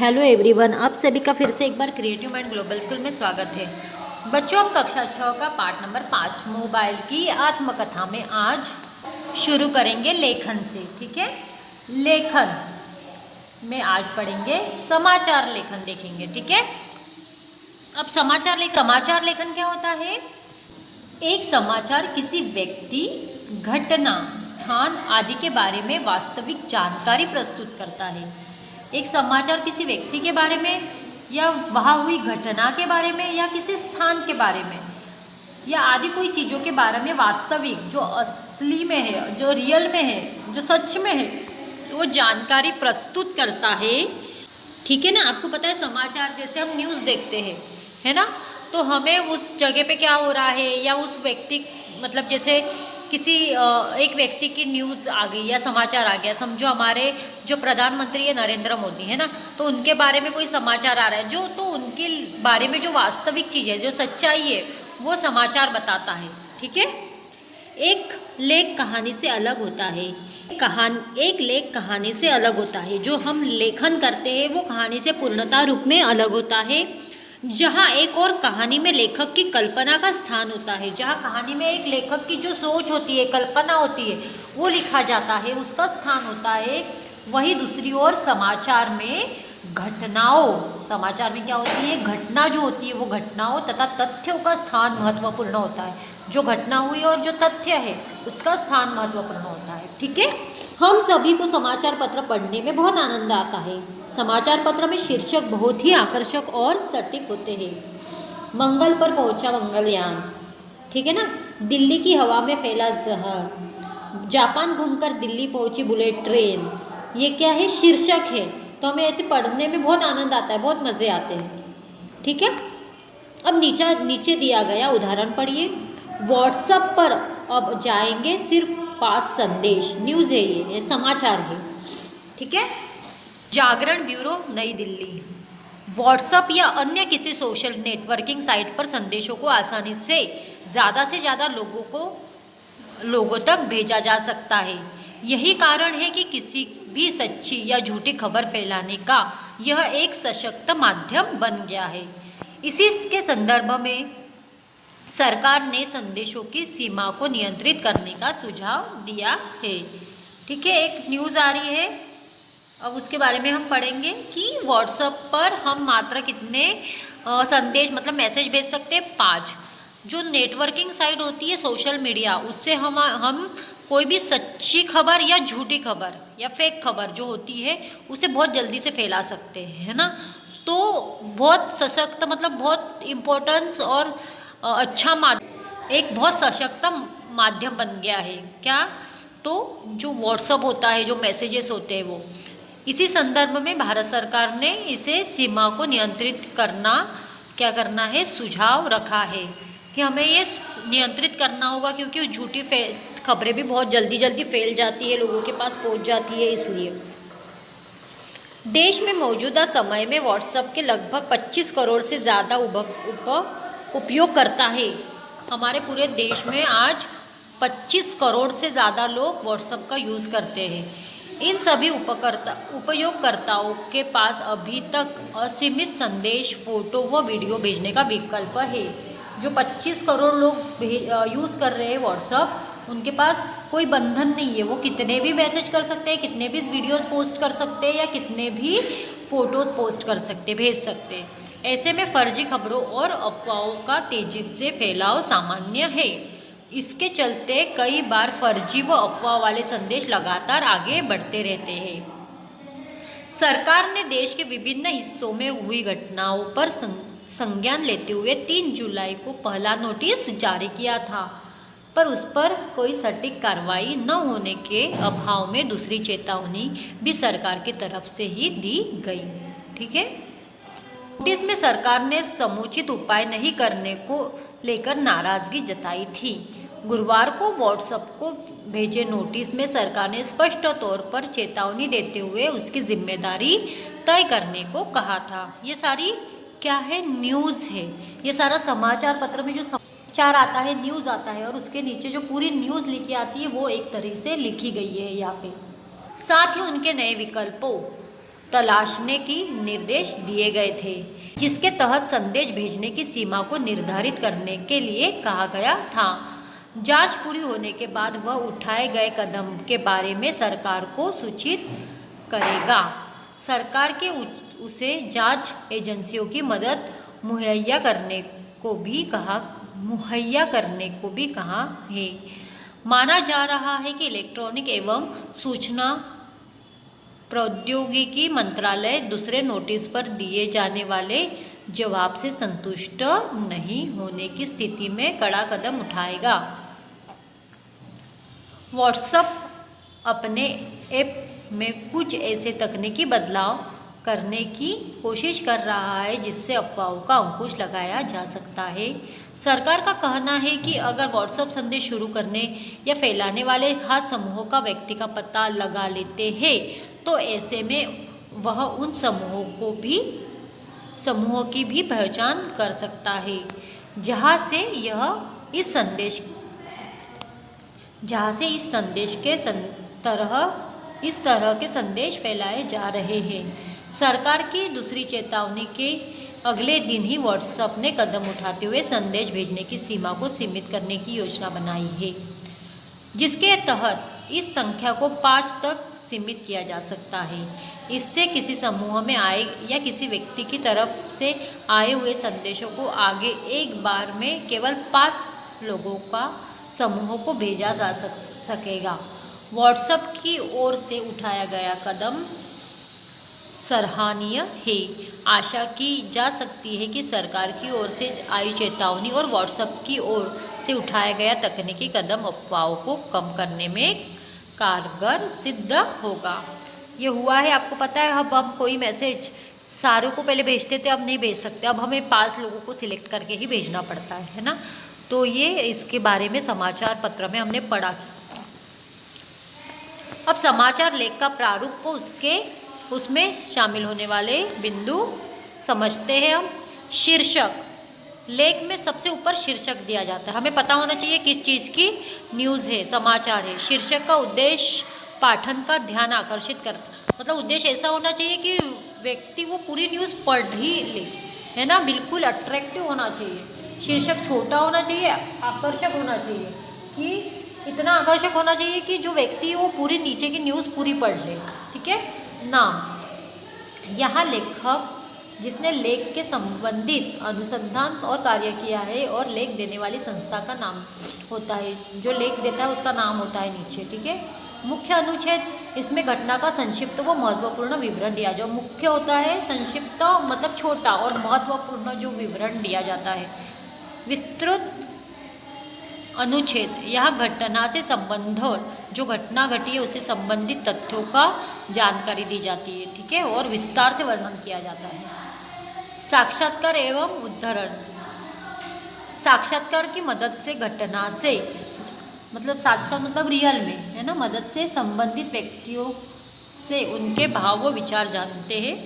Hello everyone, आप सभी का फिर से एक बार क्रिएटिव माइंड ग्लोबल स्कूल में स्वागत है। बच्चों, हम कक्षा 6 का पाठ नंबर 5 मोबाइल की आत्मकथा में आज शुरू करेंगे लेखन से। ठीक है, लेखन में आज पढ़ेंगे समाचार लेखन, देखेंगे। ठीक है, अब समाचार लेखन क्या होता है? एक समाचार किसी व्यक्ति, घटना, स्थान आदि के बारे में वास्तविक जानकारी प्रस्तुत करता है। एक समाचार किसी व्यक्ति के बारे में या वहाँ हुई घटना के बारे में या किसी स्थान के बारे में या आदि कोई चीज़ों के बारे में वास्तविक, जो असली में है, जो रियल में है, जो सच में है, वो जानकारी प्रस्तुत करता है। ठीक है ना। आपको पता है समाचार, जैसे हम न्यूज़ देखते हैं, है ना, तो हमें उस जगह पे क्या हो रहा है या उस व्यक्ति, मतलब जैसे किसी एक व्यक्ति की न्यूज़ आ गई या समाचार आ गया, समझो हमारे जो प्रधानमंत्री है नरेंद्र मोदी, है ना, तो उनके बारे में कोई समाचार आ रहा है, जो तो उनके बारे में जो वास्तविक चीज़ है, जो सच्चाई है, वो समाचार बताता है। ठीक है। एक लेख कहानी से अलग होता है। एक लेख कहानी से अलग होता है। जो हम लेखन करते हैं वो कहानी से पूर्णता रूप में अलग होता है। जहाँ एक और कहानी में लेखक की कल्पना का स्थान होता है, जहाँ कहानी में एक लेखक की जो सोच होती है, कल्पना होती है, वो लिखा जाता है, उसका स्थान होता है। वही दूसरी ओर समाचार में समाचार में क्या होती है? घटना जो होती है वो घटनाओं तथा तथ्यों का स्थान महत्वपूर्ण होता है। जो घटना हुई और जो तथ्य है उसका स्थान महत्वपूर्ण होता है। ठीक है। हम सभी को समाचार पत्र पढ़ने में बहुत आनंद आता है। समाचार पत्र में शीर्षक बहुत ही आकर्षक और सटीक होते हैं। मंगल पर पहुंचा मंगलयान, ठीक है ना, दिल्ली की हवा में फैला जहर, जापान घूमकर दिल्ली पहुंची बुलेट ट्रेन, ये क्या है? शीर्षक है। तो हमें ऐसे पढ़ने में बहुत आनंद आता है, बहुत मज़े आते हैं। ठीक है। अब नीचे दिया गया उदाहरण पढ़िए। व्हाट्सएप पर अब जाएंगे सिर्फ 5 संदेश। न्यूज़ है, ये समाचार है। ठीक है। जागरण ब्यूरो, नई दिल्ली। व्हाट्सएप या अन्य किसी सोशल नेटवर्किंग साइट पर संदेशों को आसानी से ज़्यादा लोगों तक भेजा जा सकता है। यही कारण है कि किसी भी सच्ची या झूठी खबर फैलाने का यह एक सशक्त माध्यम बन गया है। इसी के संदर्भ में सरकार ने संदेशों की सीमा को नियंत्रित करने का सुझाव दिया है। ठीक है। एक न्यूज़ आ रही है, अब उसके बारे में हम पढ़ेंगे कि व्हाट्सएप पर हम मात्र कितने संदेश, मतलब मैसेज भेज सकते हैं? 5। जो नेटवर्किंग साइट होती है, सोशल मीडिया, उससे हम कोई भी सच्ची खबर या झूठी खबर या फेक खबर जो होती है उसे बहुत जल्दी से फैला सकते हैं, है ना। तो बहुत सशक्त, मतलब बहुत इम्पोर्टेंस और अच्छा एक बहुत सशक्त माध्यम बन गया है। क्या? तो जो व्हाट्सएप होता है, जो मैसेजेस होते हैं, वो इसी संदर्भ में भारत सरकार ने इसे सीमा को नियंत्रित करना, क्या करना है, सुझाव रखा है कि हमें ये नियंत्रित करना होगा, क्योंकि झूठी खबरें भी बहुत जल्दी फैल जाती है, लोगों के पास पहुंच जाती है। इसलिए देश में मौजूदा समय में व्हाट्सएप के लगभग 25 करोड़ से ज़्यादा उपयोगकर्ता है। हमारे पूरे देश में आज 25 करोड़ से ज़्यादा लोग व्हाट्सएप का यूज़ करते हैं। इन सभी उपयोगकर्ताओं के पास अभी तक असीमित संदेश, फोटो व वीडियो भेजने का विकल्प है। जो 25 करोड़ लोग यूज़ कर रहे हैं व्हाट्सएप, उनके पास कोई बंधन नहीं है। वो कितने भी मैसेज कर सकते हैं, कितने भी वीडियोस पोस्ट कर सकते हैं या कितने भी फ़ोटोज़ पोस्ट कर सकते, भेज सकते हैं। ऐसे में फर्जी खबरों और अफवाहों का तेज़ी से फैलाव सामान्य है। इसके चलते कई बार फर्जी व अफवाह वाले संदेश लगातार आगे बढ़ते रहते हैं। सरकार ने देश के विभिन्न हिस्सों में हुई घटनाओं पर संज्ञान लेते हुए 3 जुलाई को पहला नोटिस जारी किया था, पर उस पर कोई सटीक कार्रवाई न होने के अभाव में दूसरी चेतावनी भी सरकार की तरफ से ही दी गई। ठीक है। नोटिस में सरकार ने समुचित उपाय नहीं करने को लेकर नाराजगी जताई थी। गुरुवार को व्हाट्सएप को भेजे नोटिस में सरकार ने स्पष्ट तौर पर चेतावनी देते हुए उसकी जिम्मेदारी तय करने को कहा था। ये सारी क्या है? न्यूज़ है। ये सारा समाचार पत्र में जो समाचार आता है, न्यूज़ आता है, और उसके नीचे जो पूरी न्यूज़ लिखी आती है वो एक तरीके से लिखी गई है यहाँ पे। साथ ही उनके नए विकल्पों तलाशने की निर्देश दिए गए थे, जिसके तहत संदेश भेजने की सीमा को निर्धारित करने के लिए कहा गया था। जांच पूरी होने के बाद वह उठाए गए कदम के बारे में सरकार को सूचित करेगा। सरकार के उसे जांच एजेंसियों की मदद मुहैया करने को भी कहा है। माना जा रहा है कि इलेक्ट्रॉनिक एवं सूचना प्रौद्योगिकी मंत्रालय दूसरे नोटिस पर दिए जाने वाले जवाब से संतुष्ट नहीं होने की स्थिति में कड़ा कदम उठाएगा। व्हाट्सएप अपने ऐप में कुछ ऐसे तकनीकी बदलाव करने की कोशिश कर रहा है जिससे अफवाहों का अंकुश लगाया जा सकता है। सरकार का कहना है कि अगर व्हाट्सएप संदेश शुरू करने या फैलाने वाले खास समूहों का व्यक्ति का पता लगा लेते हैं तो ऐसे में वह उन समूहों की भी पहचान कर सकता है जहाँ से इस तरह के संदेश फैलाए जा रहे हैं। सरकार की दूसरी चेतावनी के अगले दिन ही व्हाट्सएप ने कदम उठाते हुए संदेश भेजने की सीमा को सीमित करने की योजना बनाई है, जिसके तहत इस संख्या को 5 तक सीमित किया जा सकता है। इससे किसी समूह में आए या किसी व्यक्ति की तरफ से आए हुए संदेशों को आगे एक बार में केवल 5 लोगों का समूह को भेजा जा सकेगा। व्हाट्सएप की ओर से उठाया गया कदम सराहनीय है। आशा की जा सकती है कि सरकार की ओर से आई चेतावनी और व्हाट्सएप की ओर से उठाया गया तकनीकी कदम अफवाहों को कम करने में कारगर सिद्ध होगा। ये हुआ है, आपको पता है। अब हम कोई मैसेज सारों को पहले भेजते थे, अब नहीं भेज सकते। अब हमें 5 लोगों को सिलेक्ट करके ही भेजना पड़ता है ना। तो ये इसके बारे में समाचार पत्र में हमने पढ़ा। अब समाचार लेख का प्रारूप को उसमें शामिल होने वाले बिंदु समझते हैं हम। शीर्षक, लेख में सबसे ऊपर शीर्षक दिया जाता है। हमें पता होना चाहिए किस चीज़ की न्यूज़ है, समाचार है। शीर्षक का उद्देश्य पाठन का ध्यान आकर्षित करना, मतलब उद्देश्य ऐसा होना चाहिए कि व्यक्ति वो पूरी न्यूज़ पढ़ ही ले, है ना। बिल्कुल अट्रैक्टिव होना चाहिए। शीर्षक छोटा होना चाहिए, आकर्षक होना चाहिए, कि इतना आकर्षक होना चाहिए कि जो व्यक्ति वो पूरी नीचे की न्यूज़ पूरी पढ़ ले। ठीक है। नाम, यहाँ लेखक जिसने लेख के संबंधित अनुसंधान और कार्य किया है और लेख देने वाली संस्था का नाम होता है। जो लेख देता है उसका नाम होता है नीचे। ठीक है। मुख्य अनुच्छेद, इसमें घटना का संक्षिप्त व महत्वपूर्ण विवरण दिया। जो मुख्य होता है, संक्षिप्त मतलब छोटा, और महत्वपूर्ण जो विवरण दिया जाता है। विस्तृत अनुच्छेद, यह घटना से संबंध, जो घटना घटी है उससे संबंधित तथ्यों का जानकारी दी जाती है। ठीक है। और विस्तार से वर्णन किया जाता है। साक्षात्कार एवं उद्धरण, साक्षात्कार की मदद से घटना से, मतलब साक्षात मतलब रियल में, है ना, मदद से संबंधित व्यक्तियों से उनके भाव व विचार जानते हैं।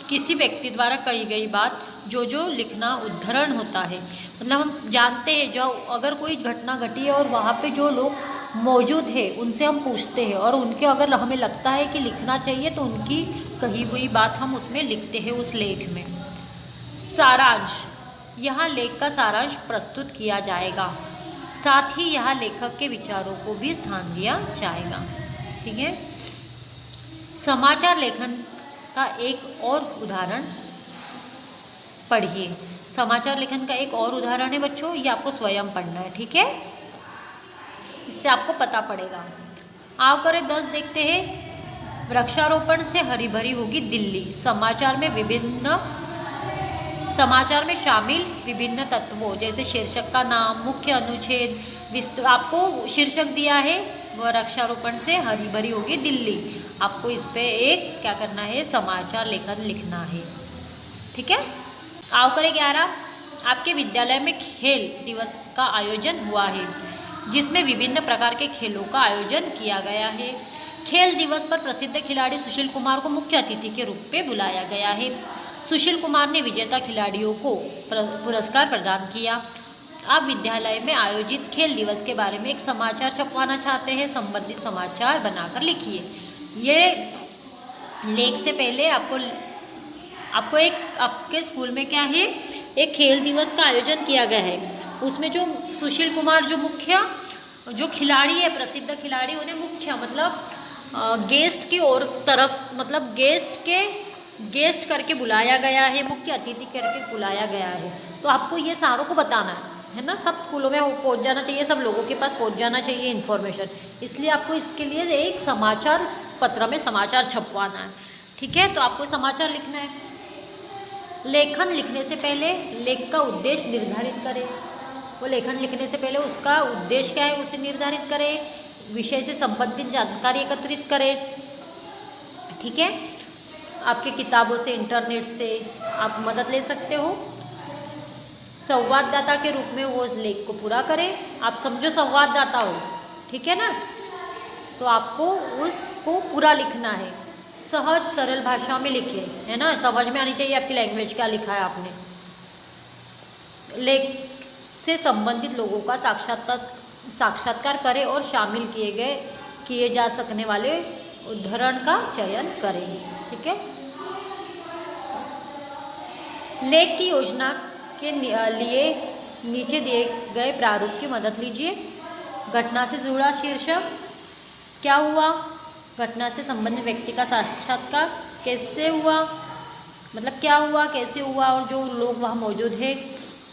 किसी व्यक्ति द्वारा कही गई बात जो लिखना उद्धरण होता है। मतलब हम जानते हैं, जो अगर कोई घटना घटी है और वहाँ पे जो लोग मौजूद है उनसे हम पूछते हैं और उनके अगर हमें लगता है कि लिखना चाहिए तो उनकी कही हुई बात हम उसमें लिखते हैं उस लेख में। सारांश, यहाँ लेख का सारांश प्रस्तुत किया जाएगा, साथ ही यहाँ लेखक के विचारों को भी स्थान दिया जाएगा। ठीक है। समाचार लेखन का एक और उदाहरण पढ़िए। समाचार लेखन का एक और उदाहरण है बच्चों, ये आपको स्वयं पढ़ना है। ठीक है। इससे आपको पता पड़ेगा। आओ करें 10 देखते हैं। वृक्षारोपण से हरी भरी होगी दिल्ली। समाचार में शामिल विभिन्न तत्वों, जैसे शीर्षक का नाम, मुख्य अनुच्छेद, आपको शीर्षक दिया है वृक्षारोपण से हरी भरी होगी दिल्ली। आपको इस पे एक क्या करना है, समाचार लेखन लिखना है। ठीक है। आओ करें 11। आपके विद्यालय में खेल दिवस का आयोजन हुआ है, जिसमें विभिन्न प्रकार के खेलों का आयोजन किया गया है। खेल दिवस पर प्रसिद्ध खिलाड़ी सुशील कुमार को मुख्य अतिथि के रूप में बुलाया गया है। सुशील कुमार ने विजेता खिलाड़ियों को पुरस्कार प्रदान किया। आप विद्यालय में आयोजित खेल दिवस के बारे में एक समाचार छपवाना चाहते हैं, संबंधित समाचार बनाकर लिखिए। ये लेख से पहले आपको एक आपके स्कूल में क्या है, एक खेल दिवस का आयोजन किया गया है। उसमें जो सुशील कुमार जो मुख्य जो खिलाड़ी है, प्रसिद्ध खिलाड़ी, उन्हें मुख्य मतलब गेस्ट की और तरफ मतलब गेस्ट करके बुलाया गया है, मुख्य अतिथि करके बुलाया गया है। तो आपको ये सारों को बताना है ना, सब स्कूलों में पहुंच जाना चाहिए, सब लोगों के पास पहुंच जाना चाहिए इन्फॉर्मेशन। इसलिए आपको इसके लिए एक समाचार पत्र में समाचार छपवाना है, ठीक है। तो आपको समाचार लिखना है। लेखन लिखने से पहले लेख का उद्देश्य निर्धारित करें। वो लेखन लिखने से पहले उसका उद्देश्य क्या है उसे निर्धारित करें। विषय से संबंधित जानकारी एकत्रित करें, ठीक है। आपके किताबों से, इंटरनेट से आप मदद ले सकते हो। संवाददाता के रूप में वो उस लेख को पूरा करें। आप समझो संवाददाता हो, ठीक है ना, तो आपको उसको पूरा लिखना है। सहज सरल भाषा में लिखे, है ना, समझ में आनी चाहिए आपकी लैंग्वेज, क्या लिखा है आपने। लेख से संबंधित लोगों का साक्षात्कार करें और शामिल किए जा सकने वाले उदाहरण का चयन करें, ठीक है। लेख की योजना के लिए नीचे दिए गए प्रारूप की मदद लीजिए। घटना से जुड़ा शीर्षक, क्या हुआ, घटना से संबंधित व्यक्ति का साक्षात्कार, कैसे हुआ, मतलब क्या हुआ, कैसे हुआ, और जो लोग वहाँ मौजूद है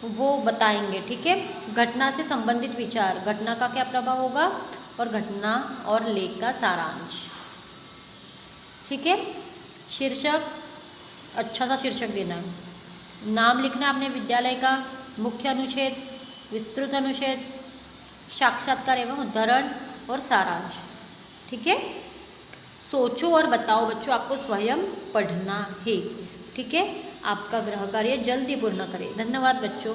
वो बताएंगे, ठीक है। घटना से संबंधित विचार, घटना का क्या प्रभाव होगा, और घटना और लेख का सारांश, ठीक है। शीर्षक, अच्छा सा शीर्षक देना है। नाम लिखना अपने विद्यालय का, मुख्य अनुच्छेद, विस्तृत अनुच्छेद, साक्षात्कार एवं उदाहरण और सारांश, ठीक है। सोचो और बताओ बच्चों, आपको स्वयं पढ़ना है, ठीक है। आपका गृह कार्य जल्दी पूर्ण करें। धन्यवाद बच्चों।